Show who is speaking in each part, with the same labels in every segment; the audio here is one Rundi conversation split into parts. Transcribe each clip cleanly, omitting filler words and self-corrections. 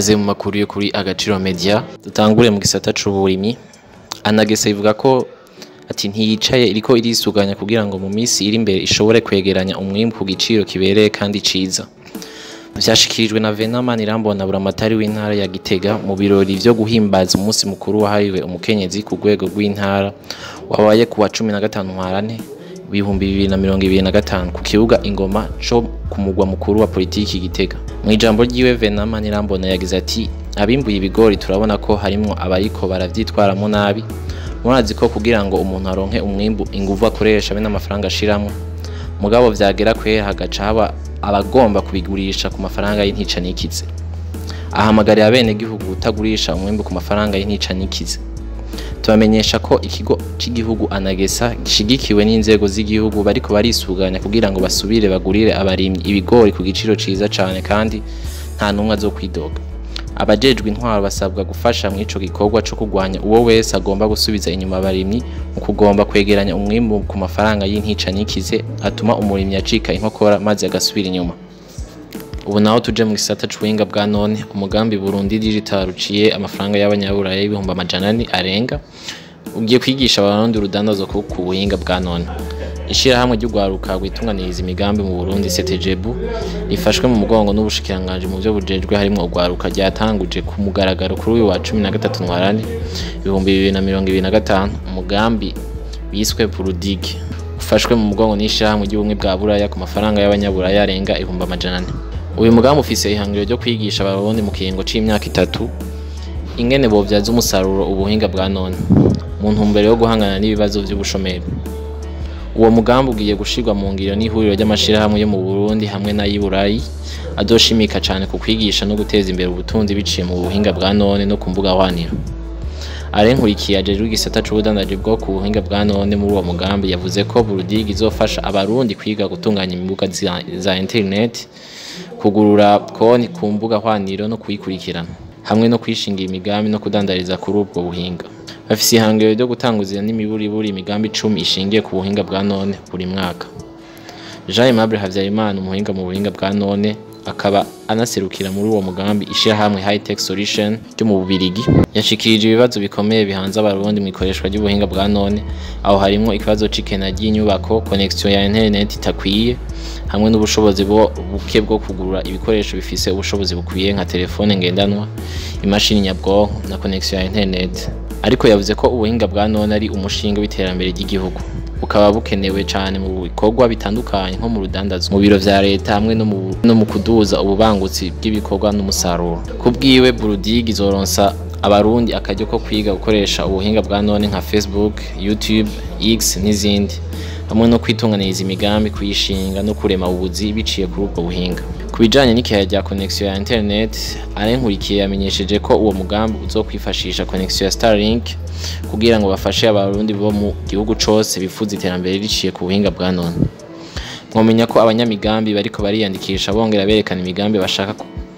Speaker 1: Kaze mu makuru yo kuri Agaciro Media. Dutangure mu gisata c'uburimyi. Anagese ivuga ko ati ntiyicaye iriko irisuganya kugira ngo mu misi iri imbere ishobore kwegeranya umwimbu ku giciro kibereye kandi ciza. Vyashikirijwe na Venamani Irambona buramatari w'intara ya Gitega mu birori vyo guhimbaza umunsi mukuru wahariwe umukenyezi ku rwego rw'intara wabaye kuwa 15 Ntwarante 2025 ku kibuga Ingoma co ku mugwa mukuru wa politiki Gitega. Mu ijambo ryiwe Venamani Irambona yagize ati abimbuye ibigori turabona ko harimo abayiko baravyitwaramo nabi. Murazi ko kugira ngo umuntu aronke umwimbu inguvu akoresha be n'amafaranga ashiramo mugabo vyagera kwera hagaca haba abagomba kubigurisha ku mafaranga y'intica nikize. Ahamagariye abene gihugu gutagurisha umwimbu ku mafaranga y'intica nikize. Tubamenyesha ko ikigo cy'igihugu Anagesa gishigikiwe n'inzego z'igihugu bariko barisuganya kugira ngo basubire bagurire abarimyi ibigori ku giciro ciza cane kandi nta numwe azokwidoga. Abajejwe intwaro basabwa gufasha mu ico gikorwa cyo kugwanya uwo wese agomba gusubiza inyuma abarimyi mu kugomba kwegeranya umwimbu ku mafaranga y'intica nikize atuma umurimyi acika inkokora maze agasubira inyuma. Ubu naho tuje mu gisata c'ubuhinga bwa none, umugambi Burundi Digital uciye amafaranga y'abanyaburaya y'ibihumbi 400 arenga ugiye kwigisha abarundi urudandazo ku buhinga bwa none. Ishirahamwe ry'ugwaruka rwitunganiriza imigambi mu Burundi CTGBU rifashwe mu mugongo n'ubushikiranganje mu byo bujejwe harimo ugwaruka ryatanguje ku mugaragaro kuri uyu wa 13 Ntwarante 2025 umugambi biswe Burundi ufashwe mu mugongo n'ishirahamwe ry'ubumwe bwa Buraya ku mafaranga y'abanyaburaya arenga 400. Uyu mugambi ufise ihangiro ryo kwigisha abarundi mu kiringo c'imyaka 3 ingene bovyaza umusaruro ubuhinga bwa none mu ntumbero yo guhangana n'ibibazo by'ubushomeri. Uwo mugambi ugiye gushirwa mu ngiro n'ihuriro ry'amashirahamwe yo mu Burundi hamwe na y'Iburayi adoshimika cyane ku kwigisha no guteza imbere ubutunzi biciye mu buhinga bwa none no kumbuga hwaniro. Arenkurikiye ajejwe igisata c'ubudandaji bwo ku buhinga bwa none muri uwo mugambi yavuze ko Burundi izofasha abarundi kwiga gutunganya imbuga za internet, kugurura konti ku mbuga hwaniro no kuyikurikirana hamwe no kwishingira imigambi no kudandariza kuri ubwo buhinga. Bafise ihangiro ryo gutanguzira n'imiburiburi imigambi 10 ishingiye ku buhinga bwa none buri mwaka. Jean Aimable Havyarimana umuhinga mu buhinga bwa none akaba anaserukira muri uwo mugambi ishirahamwe High Tech Solution ryo mu Bubirigi yashikirije ibibazo bikomeye bihanze abarundi mu ikoreshwa ry'ubuhinga bwa none, aho harimo ikibazo c'ikena ry'inyubako, connection ya internet itakwiye hamwe n'ubushobozi buke bwo kugurura ibikoresho bifise ubushobozi bukwiye nka telefone ngendanwa, imashini nyabwonko na connection ya internet. Ariko yavuze ko ubuhinga bwa none ari umushinga w'iterambere ry'igihugu bukaba bukenewe cyane mu bikorwa bitandukanye nko mu rudandazo, mu biro vya leta hamwe no mu kuduza ububangutsi bw'ibikorwa n'umusaruro. Kubwiwe Burundi izoronsa abarundi akaryo ko kwiga gukoresha ubuhinga bwa none nka Facebook, YouTube, X n'izindi hamwe no kwitunganiriza imigambi kuyishinga no kurema ubuzi biciye kuri ubwo buhinga. Kubijanye n'ikihe rya connection ya internet, Arenkurikiye yamenyesheje ko uwo mugambi uzokwifashisha connection ya Starlink kugira ngo bafashe abarundi bo mu gihugu cose bifuza iterambere riciye ku buhinga bwa none. Mwomenya ko abanyamigambi bariko bariyandikisha bongera berekana imigambi bashaka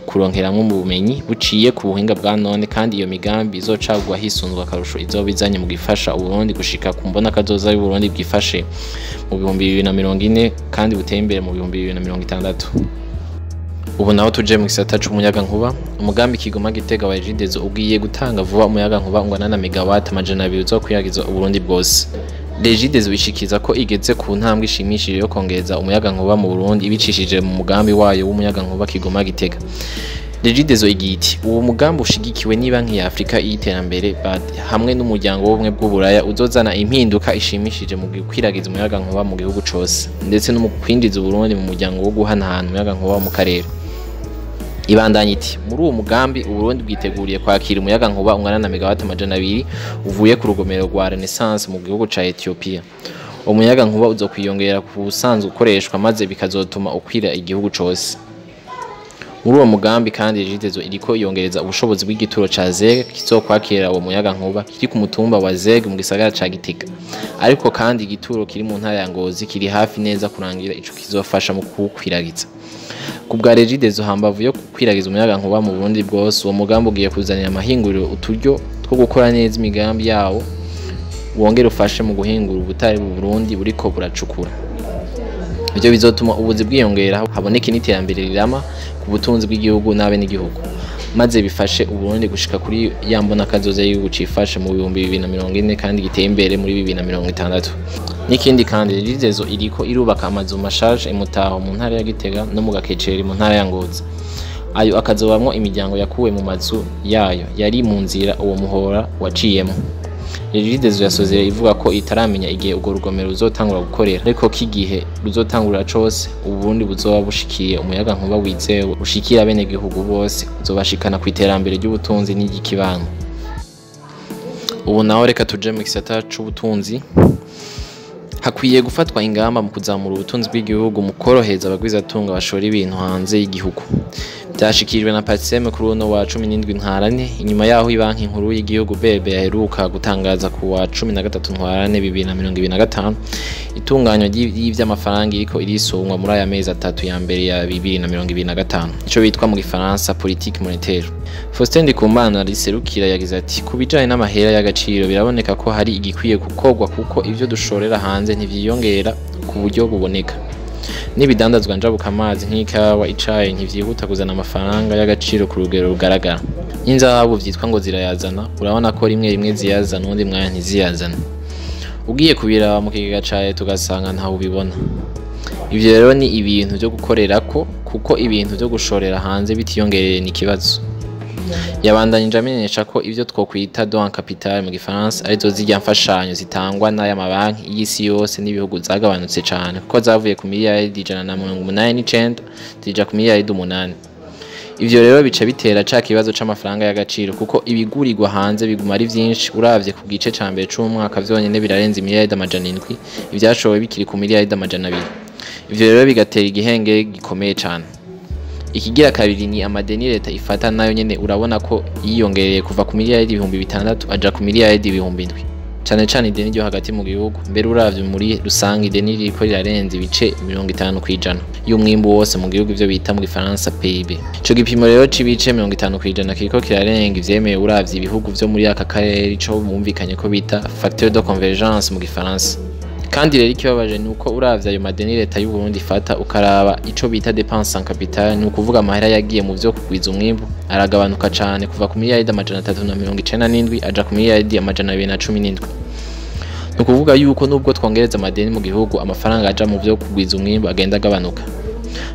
Speaker 1: kuronkeramwo mu bumenyi buciye ku buhinga bwa none, kandi iyo migambi izocagwa hisunzwe akarusho izobizanye mu gifasha Uburundi gushika ku mbona kazoza y'Uburundi bwifashe mu 2040 kandi buteye imbere mu 2060. Ubu naho tuje mu gisata c'umuyaga nkuba, umugambi Kigoma Gitega wa Regidezo ugiye gutanga vuba umuyaga nkuba ungana na megawatt 200 zo kwiyagiza Uburundi bwose. Regidezo bishikiza ko igeze ku ntambwe ishimishije yo kongeza umuyaga nkuba mu Burundi ibicishije mu mugambi wayo w'umuyaga nkuba Kigoma Gitega. Regidezo igiti uwo mugambi ushigikiwe n'Ibanki ya Afrika y'iterambere hamwe n'umuryango w'ubumwe bw'Uburaya uzozana impinduka ishimishije mu kwiragiza umuyaga nkuba mu gihugu cose ndetse no mu kwinjiza Uburundi mu muryango wo guhanahana umuyaga nkuba mu karere. Ibandanye iti muri uwo mugambi Uburundi bwiteguriye kwakira umuyaga nkuba ungana na megawatt 200 uvuye ku rugomero rwa Renaissance mu gihugu ca Ethiopia. Umuyaga nkuba uzokwiyongera ku busanzwe ukoreshwa maze bikazotuma ukwira igihugu cose. Muri uwo mugambi kandi Regidezo iriko yongereza ubushobozi bw'igituro ca ZEG kizokwakira uwo muyaga nkuba kiri ku mutumba wa ZEG mu gisagara ca Gitega. Ariko kandi igituro kiri mu ntara ya Ngozi kiri hafi neza kurangira ico kizofasha mu kukwiragiza. Kubwa Regidezo hambavu yo kwiragiza umuyaga nkuba mu Burundi bwose, uwo mugambi ugiye kuzanira amahinguriro uturyo two gukora neza imigambi yawo wongera ufashe mu guhingura ubutari mu Burundi buriko buracukura. Ibyo bizotuma ubuzi bwiyongera haboneka n'iterambere rirama ku butunzi bw'igihugu n'abe n'igihugu. maze bifashe Uburundi gushika kuri yambona kazoza y'igihugu cifashe mu 2040 kandi giteye imbere muri 2060. N'ikindi kandi Regideso iriko irubaka amazu mashasha imutaho mu ntara ya Gitega no mu Gakeceri mu ntara ya Ngozi. Ayo akazobamwo imiryango yakuwe mu mazu yayo yari mu nzira uwo muhora waciyemo. Regideso yasoze ivuga ko itaramenya igihe urwo rugomero ruzotangura gukorera, ariko kigihe ruzotangura cose Uburundi buzoba bushikiye umuyaga nkuba wizewe ushikira bene gihugu bose, uzobashikana ku iterambere ry'ubutunzi n'igikibano. Ubu naho reka tuje mu gisata c'ubutunzi. Hakwiye gufatwa ingamba mu kuzamura ubutunzi bw'igihugu mu koroheza abagwizatunga bashora ibintu hanze y'igihugu. Byashikijwe na Patseme kuri uno wa 17 Ntwarante, inyuma yaho ibanki nkuru y'igihugu BRB yaheruka gutangaza ku wa 13 Ntwarante 2025 itunganywa ry'ivy'amafaranga iriko irisungwa muri aya mezi atatu ya mbere ya 2025, ico bitwa mu gifaransa politique monétaire. Faustin Ndikumana riserukira yagize ati kubijanye n'amahera y'agaciro biraboneka ko hari igikwiye gukorwa kuko ivyo dushorera hanze ntivyiyongera ku buryo buboneka. N'ibidandazwa njabuka amazi nk'ikawa icayi ntivyihuta kuzana amafaranga y'agaciro ku rugero rugaragara. N'inzahabu vyitwa ngo zirayazana, urabona ko rimwe ziyazana undi mwanya ntiziyazana. Ugiye kubiraba mu kigega caye tugasanga ntaho ubibona. Ivyo rero ni ibintu byo gukorerako kuko ibintu byo gushorera hanze bitiyongereye ni kibazo. Yabandanije amenyesha ko ivyo twokwita don capital mu gifaransa arizo zijya mfashanyo zitangwa n'aya mabanki y'isi yose n'ibihugu zagabanutse cyane kuko zavuye ku miliyari 189 zija ku miliyari 8. Ivyo rero bica bitera ca kibazo c'amafaranga y'agaciro kuko ibigurirwa hanze biguma ari vyinshi, uravye ku gice ca mbere c'umwaka vyonyene birarenze miliyari 700, ivyashowe bikiri ku miliyari 200. Ivyo rero bigatera igihenge gikomeye cyane. Ikigira kabiri ni amadeni leta ifata nayo nyene urabona ko yiyongereye kuva ku miliyari 600 aja ku miliyari 700. Cane ideni ryo hagati mu gihugu, mbere uravye muri rusangi ideni riko rirarenze ibice 50% y'umwimbu wose mu gihugu, ivyo bita mu gifaransa PIB. Ico gipimo rero c'ibice 50% kiriko kirarenga ivyemeye uravye ibihugu vyo muri aka karere, ico bumvikanye ko bita facteur de convergence mu gifaransa. Kandi rero ikibabaje nuko uravye ayo madeni leta y'u Burundi ifata ukaraba ico bita dépense en capital, ni ukuvuga amahera yagiye mu vyo kugwiza umwimbu aragabanuka cane kuva ku miliyari 397 aja ku miliyari 217. Ni ukuvuga yuko nubwo twongereza amadeni mu gihugu amafaranga aja mu vyo kugwiza umwimbu agenda agabanuka.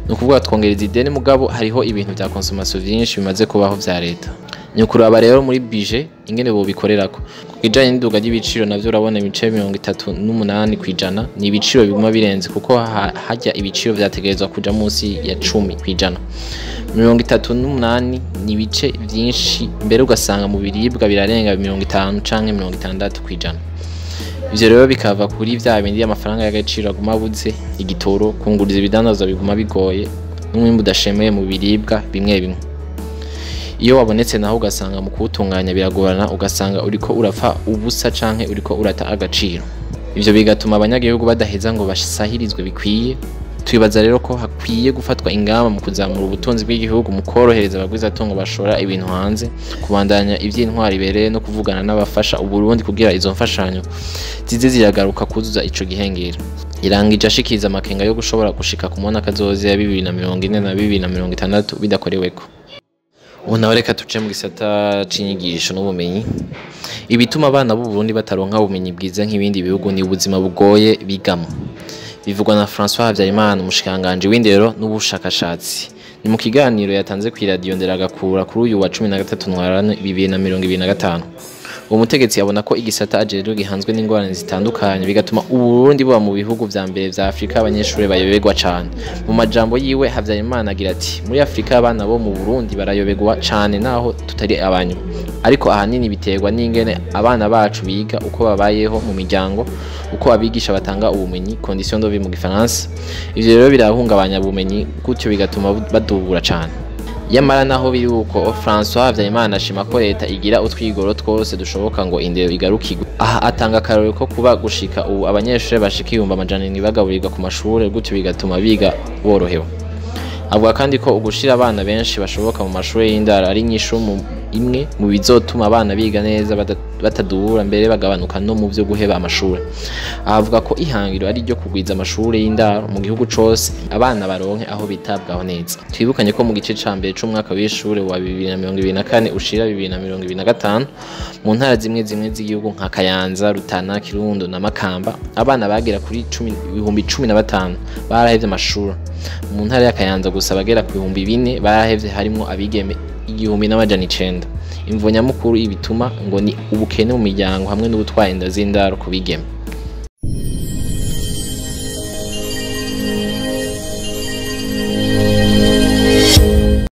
Speaker 1: Ni ukuvuga twongereza ideni mugabo hariho ibintu vya consommation vyinshi bimaze kubaho vya leta. Ni ukuraba rero muri budget ingene bo bikorerako. Kwijanye n'induga y'ibiciro navyo urabona ibice 38% ni ibiciro biguma birenze kuko hajya ibiciro vyategerezwa kuja munsi ya 10%. 38 ni ibice vyinshi, mbere ugasanga mu biribwa birarenga 50 canke 60%. Ivyo rero bikava kuri vya bindi y'amafaranga y'agaciro aguma abuze, igitoro, kunguriza ibidandazwa biguma bigoye, n'umwimbu udashemeye mu biribwa bimwe. Iyo wabonetse naho ugasanga mu kuwutunganya biragorana, ugasanga uriko urapfa ubusa canke uriko urata agaciro. Ivyo bigatuma abanyagihugu badaheza ngo basahirizwe bikwiye. Twibaza rero ko hakwiye gufatwa ingamba mu kuzamura ubutunzi bw'igihugu mu korohereza abagwizatunga bashora ibintu hanze, kubandanya ivy'intwari ibereye no kuvugana n'abafasha Uburundi kugira izo mfashanyo zize ziragaruka kuzuza ico gihengera. Irangije ashikiriza amakenga yo gushobora gushika ku mona kazoze ya 2040 na 2060 bidakoreweko. Unaho reka tuje mu gisata c'inyigisho n'ubumenyi. Ibituma abana b'u Burundi bataronka ubumenyi bwiza nk'ibindi bihugu ni ubuzima bugoye bigamo. Bivugwa na François Habyarimana, umushikanganje w'indero n'ubushakashatsi. Ni mu kiganiro yatanze ku radio Nderagakura kuri uyu wa 13 Ntwarante 2025. Uwo mutegetsi abona ko igisata ajejwe gihanzwe n'ingorane zitandukanye bigatuma Uburundi buba mu bihugu vya mbere vya Afrika abanyeshuri bayoberwa cane. Mu majambo yiwe Habyarimana agira ati muri Afrika abana bo mu Burundi barayoberwa cane naho tutari abanyu, ariko ahanini biterwa n'ingene abana bacu biga, uko babayeho mu miryango, uko abigisha batanga ubumenyi condition de vie mu gifaransa. Ivyo rero birahungabanya ubumenyi gutyo bigatuma badubura cane. Yamara naho biri uko François Habyarimana ashima ko leta igira utwigoro twose dushoboka ngo indero igarukirwe. Aha atanga akarorero ko kuba gushika ubu abanyeshuri bashika 700 bagaburirwa ku mashuri gutyo bigatuma biga borohewe. Avuga kandi ko ugushira abana benshi bashoboka mu mashuri y'indaro ari nyishu imwe mu bizotuma abana biga neza batadubura mbere bagabanuka no mu byo guheba amashuri. Avuga ko ihangiro ari ryo kugwiza amashuri y'indaro mu gihugu cose abana baronke aho bitabwaho neza. Twibukanye ko mu gice ca mbere c'umwaka w'ishure wa 2024 ushira 2025 mu ntara zimwe z'igihugu nka Kayanza, Rutana, Kirundo na Makamba abana bagera kuri 10,015 barahevye amashuri. Mu ntara ya Kayanza gusa bagera ku 4,000 barahevye harimo abigeme 1,900. Imvo nyamukuru ibituma ngo ni ubukene mu miryango hamwe n'ubutwaye inda z'indaro ku bigeme.